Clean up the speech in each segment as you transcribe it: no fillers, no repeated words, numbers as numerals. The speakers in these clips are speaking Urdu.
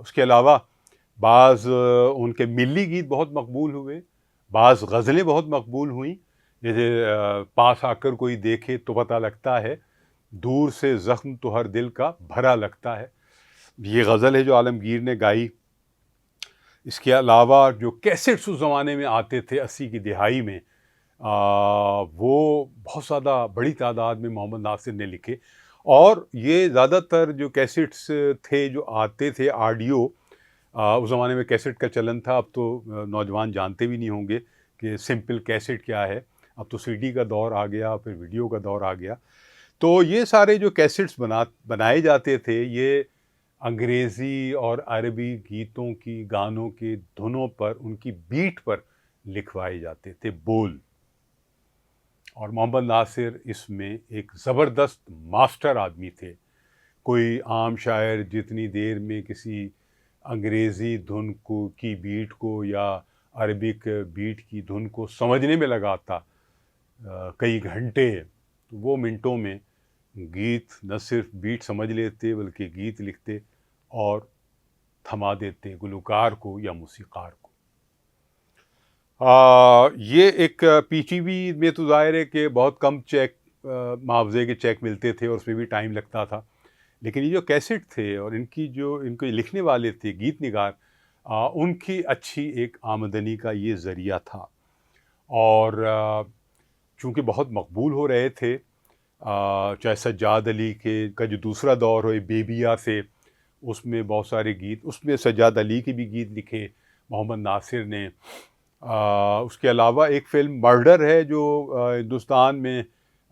اس کے علاوہ بعض ان کے ملی گیت بہت مقبول ہوئے، بعض غزلیں بہت مقبول ہوئیں، جیسے پاس آ کر کوئی دیکھے تو پتہ لگتا ہے، دور سے زخم تو ہر دل کا بھرا لگتا ہے، یہ غزل ہے جو عالمگیر نے گائی۔ اس کے علاوہ جو کیسٹس اس زمانے میں آتے تھے 80 کی دہائی میں، وہ بہت زیادہ بڑی تعداد میں محمد ناصر نے لکھے، اور یہ زیادہ تر جو کیسٹس تھے جو آتے تھے آڈیو، اس زمانے میں کیسٹ کا چلن تھا، اب تو نوجوان جانتے بھی نہیں ہوں گے کہ سمپل کیسٹ کیا ہے، اب تو سی ڈی کا دور آ گیا، پھر ویڈیو کا دور آ گیا۔ تو یہ سارے جو کیسٹس بنائے جاتے تھے، یہ انگریزی اور عربی گیتوں کی، گانوں کے دھنوں پر، ان کی بیٹ پر لکھوائے جاتے تھے بول، اور محمد ناصر اس میں ایک زبردست ماسٹر آدمی تھے۔ کوئی عام شاعر جتنی دیر میں کسی انگریزی دھن کی بیٹ کو یا عربک بیٹ کی دھن کو سمجھنے میں لگاتا کئی گھنٹے، تو وہ منٹوں میں گیت نہ صرف بیٹ سمجھ لیتے بلکہ گیت لکھتے اور تھما دیتے گلوکار کو یا موسیقار کو۔ یہ ایک پی ٹی وی میں تو ظاہر ہے کہ بہت کم چیک، معاوضے کے چیک ملتے تھے اور اس میں بھی ٹائم لگتا تھا، لیکن یہ جو کیسٹ تھے اور ان کے لکھنے والے تھے گیت نگار، ان کی اچھی ایک آمدنی کا یہ ذریعہ تھا، اور چونکہ بہت مقبول ہو رہے تھے، چاہے سجاد علی کا جو دوسرا دور ہو بیبیا سے، اس میں بہت سارے گیت، اس میں سجاد علی کے بھی گیت لکھے محمد ناصر نے۔ اس کے علاوہ ایک فلم مرڈر ہے جو ہندوستان میں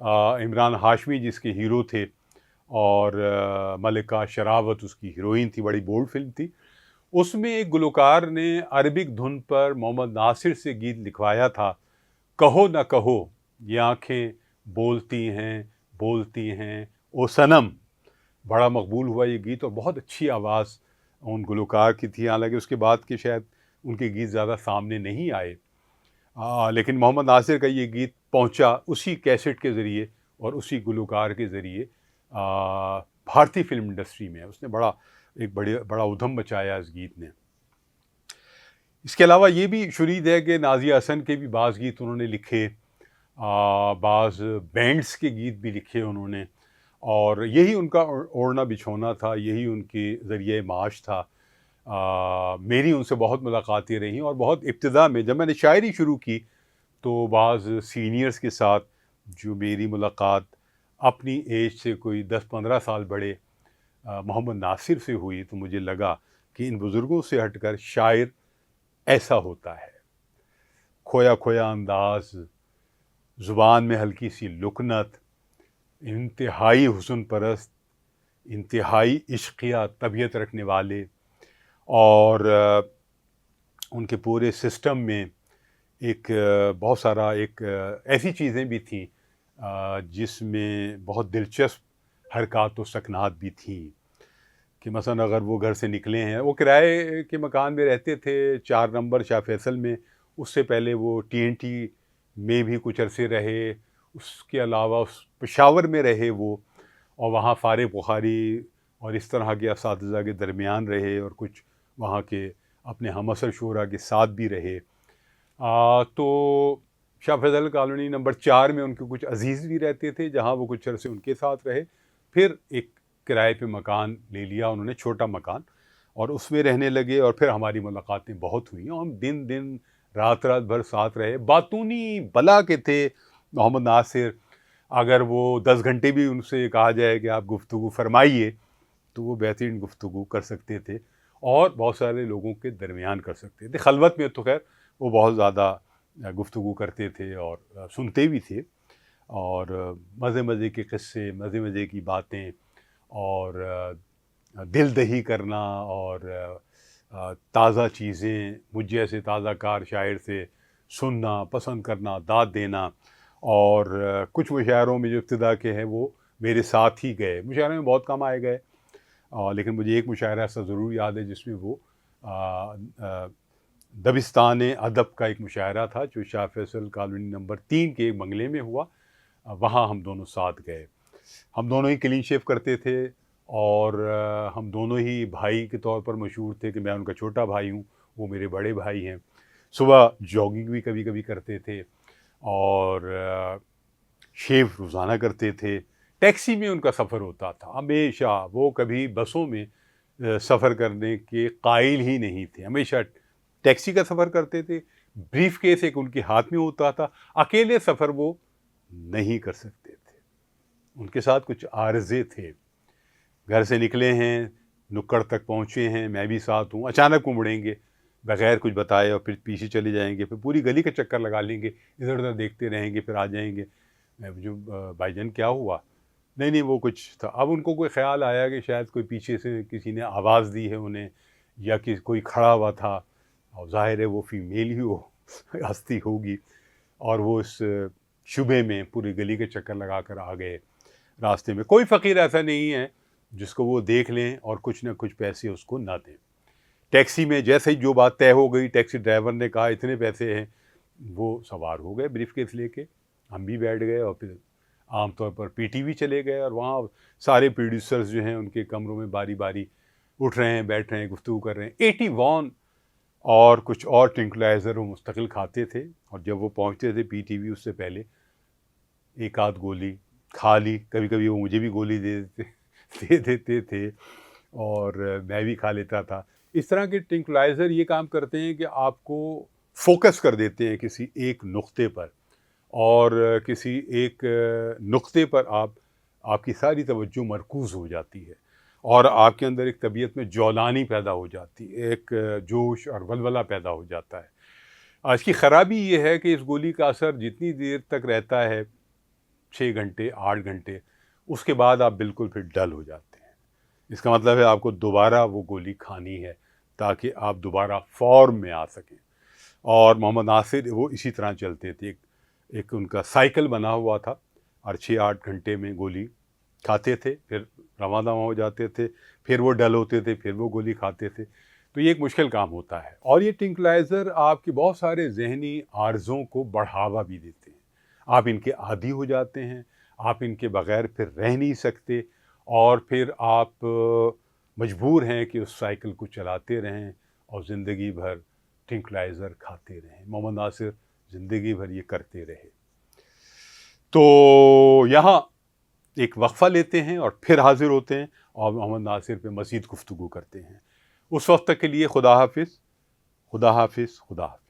عمران ہاشمی جس کے ہیرو تھے، اور ملکہ شراوت اس کی ہیروئن تھی، بڑی بولڈ فلم تھی۔ اس میں ایک گلوکار نے عربک دھن پر محمد ناصر سے گیت لکھوایا تھا، کہو نہ کہو یہ آنکھیں بولتی ہیں او صنم۔ بڑا مقبول ہوا یہ گیت، اور بہت اچھی آواز ان گلوکار کی تھی، حالانکہ اس کے بعد کے شاید ان کے گیت زیادہ سامنے نہیں آئے، لیکن محمد ناصر کا یہ گیت پہنچا اسی کیسٹ کے ذریعے اور اسی گلوکار کے ذریعے بھارتی فلم انڈسٹری میں۔ اس نے بڑا ادھم مچایا اس گیت نے۔ اس کے علاوہ یہ بھی شرید ہے کہ نازیہ حسن کے بھی بعض گیت انہوں نے لکھے، بعض بینڈز کے گیت بھی لکھے انہوں نے، اور یہی ان کا اوڑھنا بچھونا تھا، یہی ان کے ذریعہ معاش تھا۔ میری ان سے بہت ملاقاتیں رہیں، اور بہت ابتدا میں جب میں نے شاعری شروع کی تو بعض سینئرز کے ساتھ جو میری ملاقات اپنی ایج سے کوئی 10-15 سال بڑے محمد ناصر سے ہوئی، تو مجھے لگا کہ ان بزرگوں سے ہٹ کر شاعر ایسا ہوتا ہے، کھویا کھویا انداز، زبان میں ہلکی سی لکنت، انتہائی حسن پرست، انتہائی عشقیہ طبیعت رکھنے والے، اور ان کے پورے سسٹم میں ایک بہت سارا ایسی چیزیں بھی تھیں جس میں بہت دلچسپ حرکات و سکنات بھی تھیں، کہ مثلا اگر وہ گھر سے نکلے ہیں، وہ کرائے کے مکان میں رہتے تھے 4 نمبر شاہ فیصل میں، اس سے پہلے وہ TNT میں بھی کچھ عرصے رہے، اس کے علاوہ پشاور میں رہے وہ، اور وہاں فارغ بخاری اور اس طرح کے اساتذہ کے درمیان رہے، اور کچھ وہاں کے اپنے ہم عصر شعراء کے ساتھ بھی رہے۔ تو شاہ فیصل کالونی نمبر 4 میں ان کے کچھ عزیز بھی رہتے تھے، جہاں وہ کچھ عرصے ان کے ساتھ رہے، پھر ایک کرائے پہ مکان لے لیا انہوں نے، چھوٹا مکان، اور اس میں رہنے لگے، اور پھر ہماری ملاقاتیں بہت ہوئیں، اور ہم دن رات بھر ساتھ رہے۔ باتونی بلا کے تھے محمد ناصر، اگر وہ 10 گھنٹے بھی ان سے کہا جائے کہ آپ گفتگو فرمائیے تو وہ بہترین گفتگو کر سکتے تھے، اور بہت سارے لوگوں کے درمیان کر سکتے تھے۔ خلوت میں تو خیر وہ بہت زیادہ گفتگو کرتے تھے اور سنتے بھی تھے، اور مزے کے قصے، مزے کی باتیں، اور دل دہی کرنا، اور تازہ چیزیں مجھ جیسے تازہ کار شاعر سے سننا، پسند کرنا، داد دینا، اور کچھ مشاعروں میں جو ابتدا کے ہیں وہ میرے ساتھ ہی گئے، مشاعرے میں بہت کم آئے گئے، لیکن مجھے ایک مشاعرہ ایسا ضرور یاد ہے جس میں وہ دبستان ادب کا ایک مشاعرہ تھا جو شاہ فیصل کالونی نمبر 3 کے ایک بنگلے میں ہوا، وہاں ہم دونوں ساتھ گئے، ہم دونوں ہی کلین شیو کرتے تھے، اور ہم دونوں ہی بھائی کے طور پر مشہور تھے کہ میں ان کا چھوٹا بھائی ہوں، وہ میرے بڑے بھائی ہیں۔ صبح جاگنگ بھی کبھی کبھی کرتے تھے اور شیو روزانہ کرتے تھے۔ ٹیکسی میں ان کا سفر ہوتا تھا ہمیشہ، وہ کبھی بسوں میں سفر کرنے کے قائل ہی نہیں تھے، ہمیشہ ٹیکسی کا سفر کرتے تھے۔ بریف کیس ایک ان کے ہاتھ میں ہوتا تھا، اکیلے سفر وہ نہیں کر سکتے تھے، ان کے ساتھ کچھ عارضے تھے۔ گھر سے نکلے ہیں، نکڑ تک پہنچے ہیں، میں بھی ساتھ ہوں، اچانک وہ مڑیں گے بغیر کچھ بتائے اور پھر پیچھے چلے جائیں گے، پھر پوری گلی کا چکر لگا لیں گے، ادھر ادھر دیکھتے رہیں گے، پھر آ جائیں گے۔ میں جو بھائی جان کیا ہوا؟ نہیں وہ کچھ تھا۔ اب ان کو کوئی خیال آیا کہ شاید کوئی پیچھے سے کسی نے آواز دی ہے انہیں، یا کہ کوئی کھڑا ہوا تھا، اور ظاہر ہے وہ فیمیل ہی وہ ہستی ہوگی، اور وہ اس شبے میں پوری گلی کے چکر لگا کر آ گئے۔ راستے میں کوئی فقیر ایسا نہیں ہے جس کو وہ دیکھ لیں اور کچھ نہ کچھ پیسے اس کو نہ دیں۔ ٹیکسی میں جیسے ہی جو بات طے ہو گئی، ٹیکسی ڈرائیور نے کہا اتنے پیسے ہیں، وہ سوار ہو گئے بریف کیس لے کے، ہم بھی بیٹھ گئے، اور پھر عام طور پر پی ٹی وی چلے گئے، اور وہاں سارے پروڈیوسرز جو ہیں ان کے کمروں میں باری باری اٹھ رہے ہیں، بیٹھ رہے ہیں، گفتگو کر رہے ہیں۔ 81 اور کچھ اور ٹرنکلائزر وہ مستقل کھاتے تھے، اور جب وہ پہنچتے تھے پی ٹی وی اس سے پہلے ایک آدھ گولی کھا لی، کبھی کبھی وہ مجھے بھی گولی دے دیتے تھے اور میں بھی کھا لیتا تھا۔ اس طرح کے ٹرنکلائزر یہ کام کرتے ہیں کہ آپ کو فوکس کر دیتے ہیں کسی ایک نقطے پر، اور کسی ایک نقطے پر آپ کی ساری توجہ مرکوز ہو جاتی ہے، اور آپ کے اندر ایک طبیعت میں جولانی پیدا ہو جاتی ہے، ایک جوش اور ولولہ پیدا ہو جاتا ہے۔ اس کی خرابی یہ ہے کہ اس گولی کا اثر جتنی دیر تک رہتا ہے، 6 گھنٹے 8 گھنٹے، اس کے بعد آپ بالکل پھر ڈل ہو جاتے ہیں۔ اس کا مطلب ہے آپ کو دوبارہ وہ گولی کھانی ہے تاکہ آپ دوبارہ فارم میں آ سکیں۔ اور محمد ناصر وہ اسی طرح چلتے تھے، ایک ان کا سائیکل بنا ہوا تھا، اور 6-8 گھنٹے میں گولی کھاتے تھے، پھر رواں دواں ہو جاتے تھے، پھر وہ ڈل ہوتے تھے، پھر وہ گولی کھاتے تھے۔ تو یہ ایک مشکل کام ہوتا ہے، اور یہ ٹرنکلائزر آپ کے بہت سارے ذہنی عارضوں کو بڑھاوا بھی دیتے ہیں۔ آپ ان کے عادی ہو جاتے ہیں، آپ ان کے بغیر پھر رہ نہیں سکتے، اور پھر آپ مجبور ہیں کہ اس سائیکل کو چلاتے رہیں اور زندگی بھر ٹرنکلائزر کھاتے رہیں۔ محمد ناصر زندگی بھر یہ کرتے رہے۔ تو یہاں ایک وقفہ لیتے ہیں اور پھر حاضر ہوتے ہیں اور محمد ناصر پہ مزید گفتگو کرتے ہیں۔ اس وقت تک کے لیے خدا حافظ، خدا حافظ، خدا حافظ۔